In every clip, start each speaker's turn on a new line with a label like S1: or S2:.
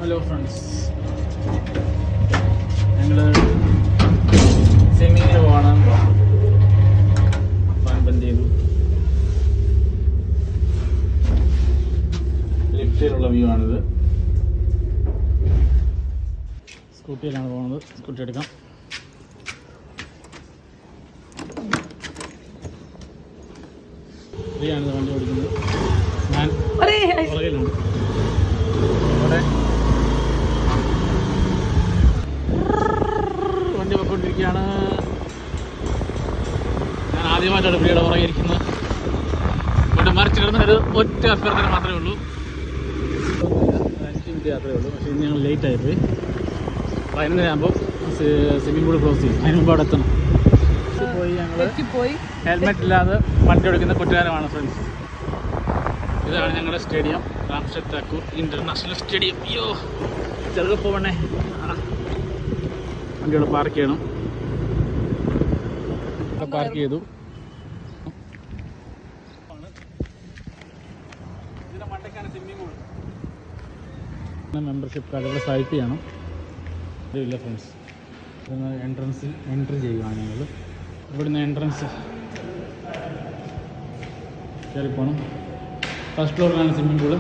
S1: Hello friends, ഞങ്ങൾ സ്വിമ്മിങ്ങിന് പോവാണ്. Plan ചെയ്തു. ലിഫ്റ്റിലുള്ള വ്യൂ ആണിത്. സ്കൂട്ടിയിലാണ് പോകുന്നത്. സ്കൂട്ടി എടുക്കാം. ഫ്രീയാണിത് വണ്ടി ഓടിക്കുന്നത്. ഞാൻ പുറകിലാണ്. അവിടെ വണ്ടി പൊയ്ക്കൊണ്ടിരിക്കുകയാണ്. ഞാൻ ആദ്യമായിട്ടാണ് പുള്ളിയുടെ പുറകെ ഇരിക്കുന്നത്. ഇവിടെ മറിച്ച് കിടന്നൊരു ഒറ്റ അഭ്യർത്ഥന മാത്രമേ ഉള്ളൂ. 5 മിനിറ്റ് യാത്രയേ ഉള്ളൂ. പക്ഷേ ഇന്ന് ഞങ്ങൾ ലേറ്റ് ആയിപ്പോയി. 11:30 ആകുമ്പോൾ സ്വിമ്മിംഗ് പൂൾ ക്ലോസ് ചെയ്യും. അതിന് മുമ്പ് അവിടെ എത്തണം. ഞങ്ങൾ ഹെൽമെറ്റ് ഇല്ലാതെ വണ്ടി ഓടിക്കുന്ന കുറ്റകാരമാണ് ഫ്രണ്ട്സ്. ഇതാണ് ഞങ്ങളുടെ stadium, Ramshed Thakur international stadium. അയ്യോ, ചെറുക്കെ പോവണേ. വണ്ടികൾ പാർക്ക് ചെയ്യണം. പാർക്ക് ചെയ്തു. ഇതിൻ്റെ മണ്ടയ്ക്കാണ് സ്വിമ്മിംഗ് പൂൾ. മെമ്പർഷിപ്പ് കാർഡ് ഇവിടെ സ്വൈപ്പ് ചെയ്യണം. ഇല്ല ഫ്രണ്ട്സ്, എൻട്രൻസിൽ എൻട്രി ചെയ്യുകയാണ് ഞങ്ങൾ. ഇവിടുന്ന് എൻട്രൻസ് കയറിപ്പോണം. ഫസ്റ്റ് ഫ്ലോറിലാണ് സ്വിമ്മിംഗ് പൂള്.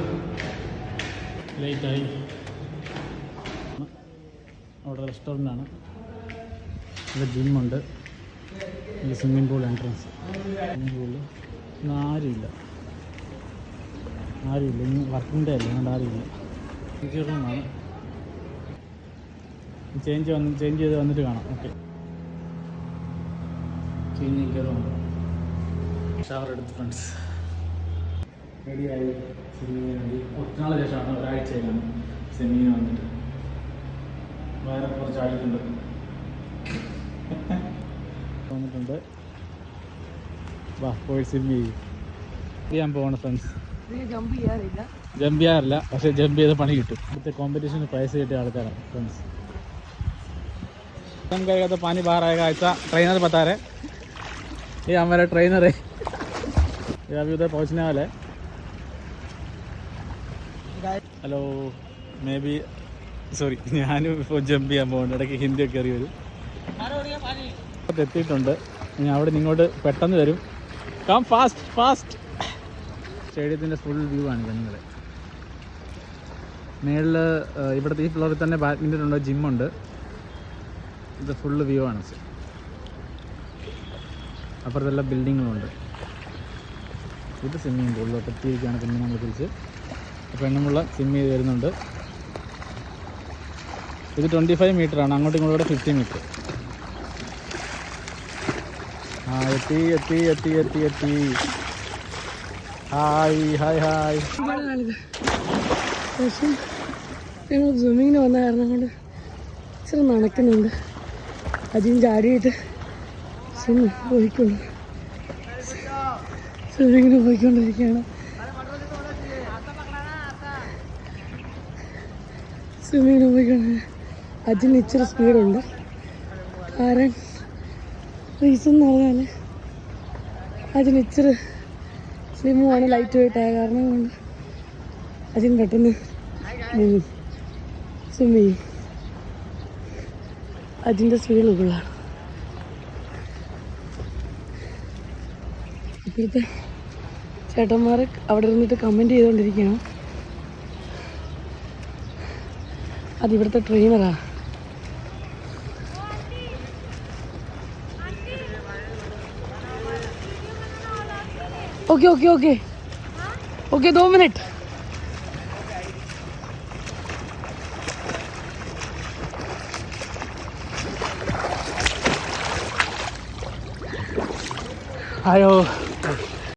S1: ലേറ്റായി. അവിടെ റെസ്റ്റോറൻ്റാണ്. ഇവിടെ ജിമ്മുണ്ട്. ഈ സ്വിമ്മിംഗ് പൂൾ എൻട്രൻസ്. സ്വിമ്മിംഗ് പൂളിൽ ഇന്ന് ആരുമില്ല. ഇന്ന് വർക്കിംഗ് ഡേ അല്ല, അതുകൊണ്ട് ആരുമില്ല. റൂമാണ്. ചേഞ്ച് ചെയ്ത് വന്നിട്ട് കാണാം. ഓക്കെ, കയറുവാണ്. ഷവർ എടുത്ത് ഫ്രണ്ട്സ് റെഡിയായി സ്വിമ്മിങ്ങിന് വേണ്ടി. കുറച്ച് നാളെ ശേഷമാണ്, ഒരാഴ്ചയിലാണ് സ്വിമ്മിങ്ങിന് വന്നിട്ട്. വേറെ കുറച്ച് ആയിട്ടുണ്ട് വന്നിട്ടുണ്ട്. വാ, പോയി സ്വിമ്മ് ചെയ്യാൻ പോകണം ഫ്രണ്ട്സ്. ജമ്പ് ചെയ്യാറില്ല, പക്ഷേ ജമ്പ് ചെയ്ത് പണി കിട്ടും. ഇവിടുത്തെ കോമ്പറ്റീഷന് പ്രൈസ് കിട്ടിയ ആൾക്കാരാണ് ഫ്രണ്ട്സ്. तो पानी बाहर आएगा ऐसा ट्रेनर बता रहे. ये हमारा ट्रेनर है. ये अभी उधर पहुंचने वाला है. ഹലോ, മേ ബി സോറി, ഞാനും ഇപ്പോൾ ജമ്പ് ചെയ്യാൻ പോകുന്നുണ്ട്. ഇടയ്ക്ക് ഹിന്ദിയൊക്കെ അറിയ വരും. എത്തിയിട്ടുണ്ട്. ഞാൻ അവിടെ നിന്ന് ഇങ്ങോട്ട് പെട്ടെന്ന് വരും. Come fast. സ്റ്റേഡിയത്തിൻ്റെ ഫുൾ വ്യൂ ആണ് നിങ്ങളെ. മേളിൽ ഇവിടുത്തെ ഈ ഫ്ലോറിൽ തന്നെ ബാഡ്മിൻ്റൺ ഉണ്ട്, ജിമ്മുണ്ട്. ഇത് ഫുള്ള് വ്യൂ ആണ്. അപ്പുറത്തെല്ലാം ബിൽഡിങ്ങുകളുണ്ട്. ഇത് സ്വിമ്മിങ് പൂളിലോട്ട് എത്തിയിരിക്കുകയാണ്. പിന്നെ നമ്മൾ തിരിച്ച് പെണ്ണുമുള്ള സ്വിമ്മ് ചെയ്ത് വരുന്നുണ്ട്. ഇത് 25 മീറ്ററാണ്. അങ്ങോട്ടും ഇങ്ങോട്ടും 50 മീറ്റർ. എത്തി. ഹായ്.
S2: പക്ഷേ ഞങ്ങൾ സ്വിമ്മിങ്ങിന് വന്ന കാരണം കൊണ്ട് ഇച്ചിരി നടക്കുന്നുണ്ട്. അതിന് ചാടിയിട്ട് സ്വിമ്മിങ്ങിന് പോയിക്കൊണ്ടിരിക്കുകയാണ്. അതിന് ഇച്ചിരി സ്പീഡുണ്ട്. കാരണം റീസൺ എന്ന് പറഞ്ഞാൽ അതിന് ഇച്ചിരി സ്ലിമ്മുമാണ്, ലൈറ്റ് വെയിറ്റായ കാരണം കൊണ്ട് അതിന് പെട്ടെന്ന് സ്വിമ്മ് ചെയ്യും. അതിൻ്റെ സ്പീഡ് കൂടുതലാണ്. ഇപ്പോഴത്തെ ചേട്ടന്മാർ അവിടെ ഇരുന്നിട്ട് കമൻറ്റ് ചെയ്തുകൊണ്ടിരിക്കുകയാണ്. അതിവിടുത്തെ ട്രെയിനറാണ്. Okay 2 minute.
S1: ആയോ